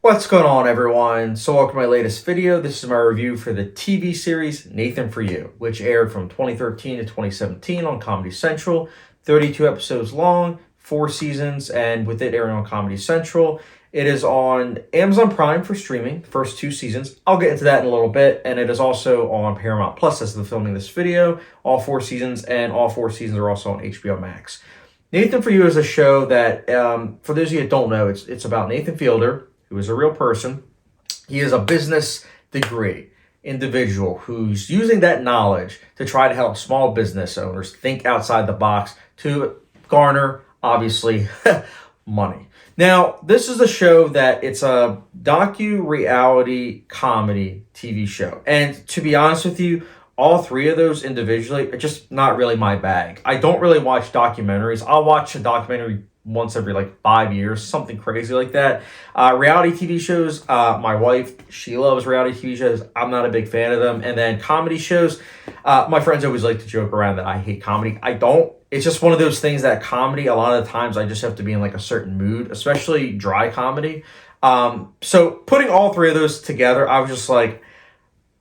What's going on, everyone? So welcome to my latest video. This is my review for the TV series Nathan For You, which aired from 2013 to 2017 on Comedy Central. 32 episodes long, 4 seasons, and with it airing on Comedy Central, it is on Amazon Prime for streaming, the first 2 seasons. I'll get into that in a little bit, and it is also on Paramount Plus as of filming this video, all 4 seasons, and all 4 seasons are also on HBO Max. Nathan For You is a show that, for those of you that don't know, it's about Nathan Fielder, who is a real person. He is a business degree individual who's using that knowledge to try to help small business owners think outside the box to garner, obviously, money. Now, this is a show that it's a docu-reality comedy TV show. And to be honest with you, all 3 of those individually are just not really my bag. I don't really watch documentaries. I'll watch a documentary once every 5 years, something crazy like that. Reality TV shows, my wife, she loves reality TV shows. I'm not a big fan of them. And then comedy shows, my friends always like to joke around that I hate comedy. I don't. It's just one of those things that comedy, a lot of the times I just have to be in a certain mood, especially dry comedy. So putting all 3 of those together, I was just like,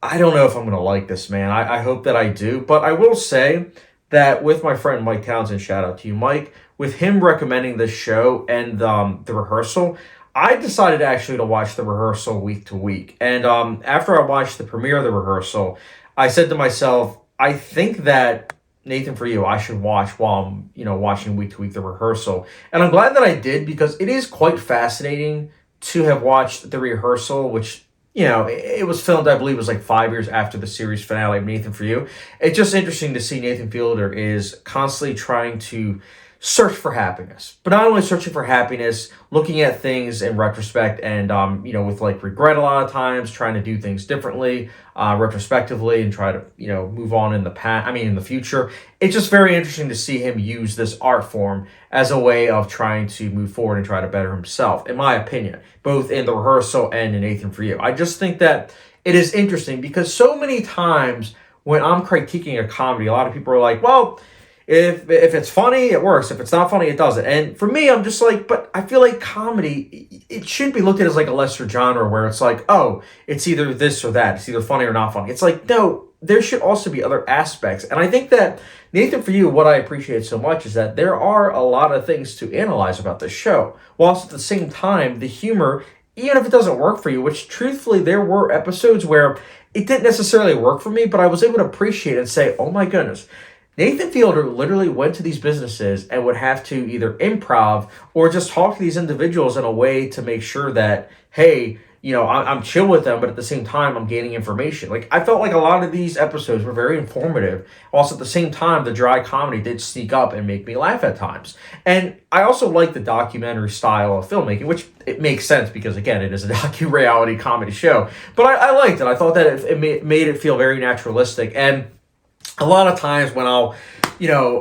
I don't know if I'm going to like this, man. I hope that I do. But I will say that with my friend Mike Townsend, shout out to you, Mike, with him recommending this show and the rehearsal, I decided actually to watch the rehearsal week to week. And after I watched the premiere of the rehearsal, I said to myself, I think that Nathan For You, I should watch while I'm, watching week to week the rehearsal. And I'm glad that I did, because it is quite fascinating to have watched the rehearsal, which it was filmed, I believe, it was 5 years after the series finale of Nathan For You. It's just interesting to see Nathan Fielder is constantly trying to search for happiness, but not only searching for happiness, looking at things in retrospect and, with regret a lot of times, trying to do things differently, retrospectively, and try to, move on in the future. It's just very interesting to see him use this art form as a way of trying to move forward and try to better himself, in my opinion, both in the rehearsal and in Nathan For You. I just think that it is interesting because so many times when I'm critiquing a comedy, a lot of people are like, well, if it's funny, it works. If it's not funny, it doesn't. And for me, I'm just but I feel like comedy, it shouldn't be looked at as a lesser genre where it's oh, it's either this or that. It's either funny or not funny. It's no, there should also be other aspects. And I think that Nathan For You, what I appreciate so much is that there are a lot of things to analyze about this show, whilst at the same time, the humor, even if it doesn't work for you, which truthfully, there were episodes where it didn't necessarily work for me, but I was able to appreciate it and say, oh my goodness, Nathan Fielder literally went to these businesses and would have to either improv or just talk to these individuals in a way to make sure that, hey, I'm chill with them, but at the same time, I'm gaining information. I felt a lot of these episodes were very informative. Also, at the same time, the dry comedy did sneak up and make me laugh at times. And I also like the documentary style of filmmaking, which it makes sense because, again, it is a docu-reality comedy show. But I liked it. I thought that it made it feel very naturalistic. And a lot of times when I'll,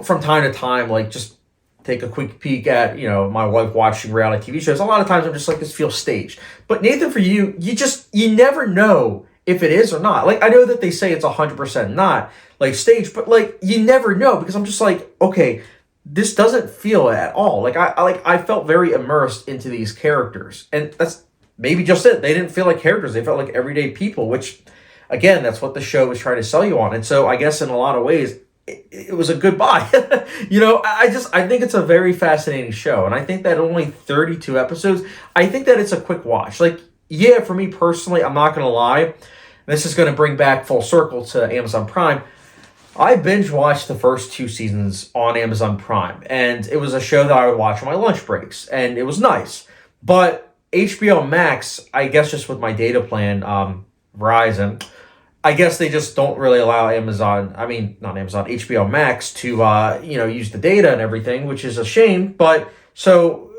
from time to time, just take a quick peek at, my wife watching reality TV shows, a lot of times I'm just this feels staged. But Nathan For You, you never know if it is or not. I know that they say it's 100% not, staged, but, you never know because I'm just okay, this doesn't feel at all. I felt very immersed into these characters. And that's maybe just it. They didn't feel like characters. They felt like everyday people, which, again, that's what the show was trying to sell you on. And so I guess in a lot of ways, it was a good buy. I think it's a very fascinating show. And I think that only 32 episodes, I think that it's a quick watch. For me personally, I'm not going to lie. This is going to bring back full circle to Amazon Prime. I binge watched the first 2 seasons on Amazon Prime. And it was a show that I would watch on my lunch breaks. And it was nice. But HBO Max, I guess just with my data plan, Verizon, I guess they just don't really allow HBO Max to, use the data and everything, which is a shame. But so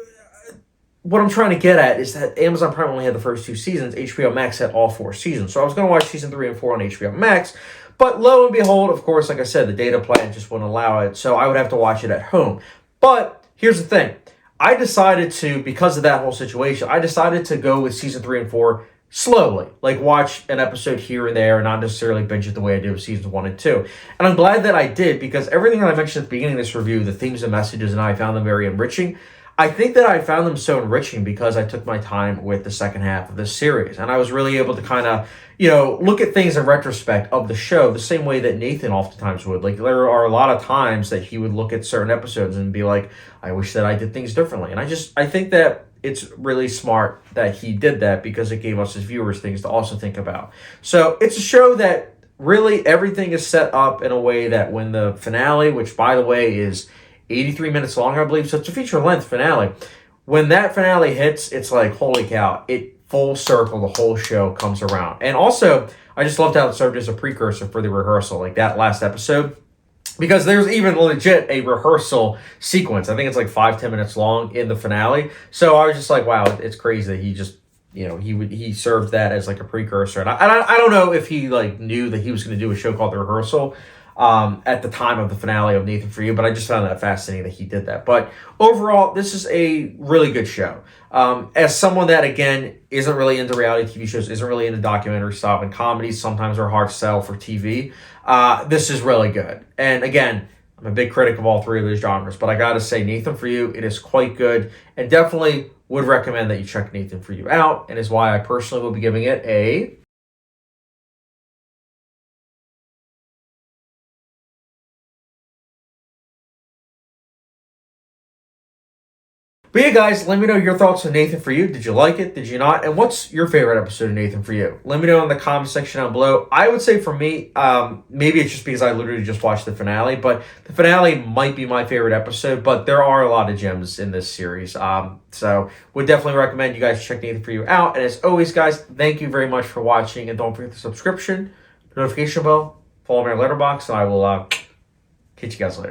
what I'm trying to get at is that Amazon Prime only had the first 2 seasons. HBO Max had all 4 seasons. So I was going to watch season 3 and 4 on HBO Max. But lo and behold, of course, like I said, the data plan just wouldn't allow it. So I would have to watch it at home. But here's the thing. I decided to, because of that whole situation, I decided to go with season 3 and 4 slowly, watch an episode here and there and not necessarily binge it the way I did with seasons 1 and 2. And I'm glad that I did because everything that I mentioned at the beginning of this review, the themes and messages, and I found them very enriching. I think that I found them so enriching because I took my time with the second half of this series, and I was really able to kind of, look at things in retrospect of the show the same way that Nathan oftentimes would. Like, there are a lot of times that he would look at certain episodes and be like, I wish that I did things differently. And I think that it's really smart that he did that because it gave us as viewers things to also think about. So it's a show that really everything is set up in a way that when the finale, which by the way is 83 minutes long, I believe, so it's a feature-length finale. When that finale hits, it's like, holy cow, it full circle, the whole show comes around. And also, I just loved how it served as a precursor for the rehearsal, like that last episode. Because there's even legit a rehearsal sequence. I think it's like 5-10 minutes long in the finale. So I was just like, wow, it's crazy that he just, he served that as like a precursor. And I don't know if he like knew that he was going to do a show called The Rehearsal at the time of the finale of Nathan For You, but I just found that fascinating that he did that. But overall, this is a really good show. As someone that, again, isn't really into reality TV shows, isn't really into documentary stuff, and comedies sometimes are hard to sell for TV, this is really good. And again, I'm a big critic of all three of those genres, but I gotta say, Nathan For You, it is quite good, and definitely would recommend that you check Nathan For You out, and is why I personally will be giving it a... But yeah, guys, let me know your thoughts on Nathan For You. Did you like it? Did you not? And what's your favorite episode of Nathan For You? Let me know in the comment section down below. I would say for me, maybe it's just because I literally just watched the finale, but the finale might be my favorite episode, but there are a lot of gems in this series. So would definitely recommend you guys check Nathan For You out. And as always, guys, thank you very much for watching. And don't forget the subscription, notification bell, follow me on Letterboxd, and I will catch you guys later.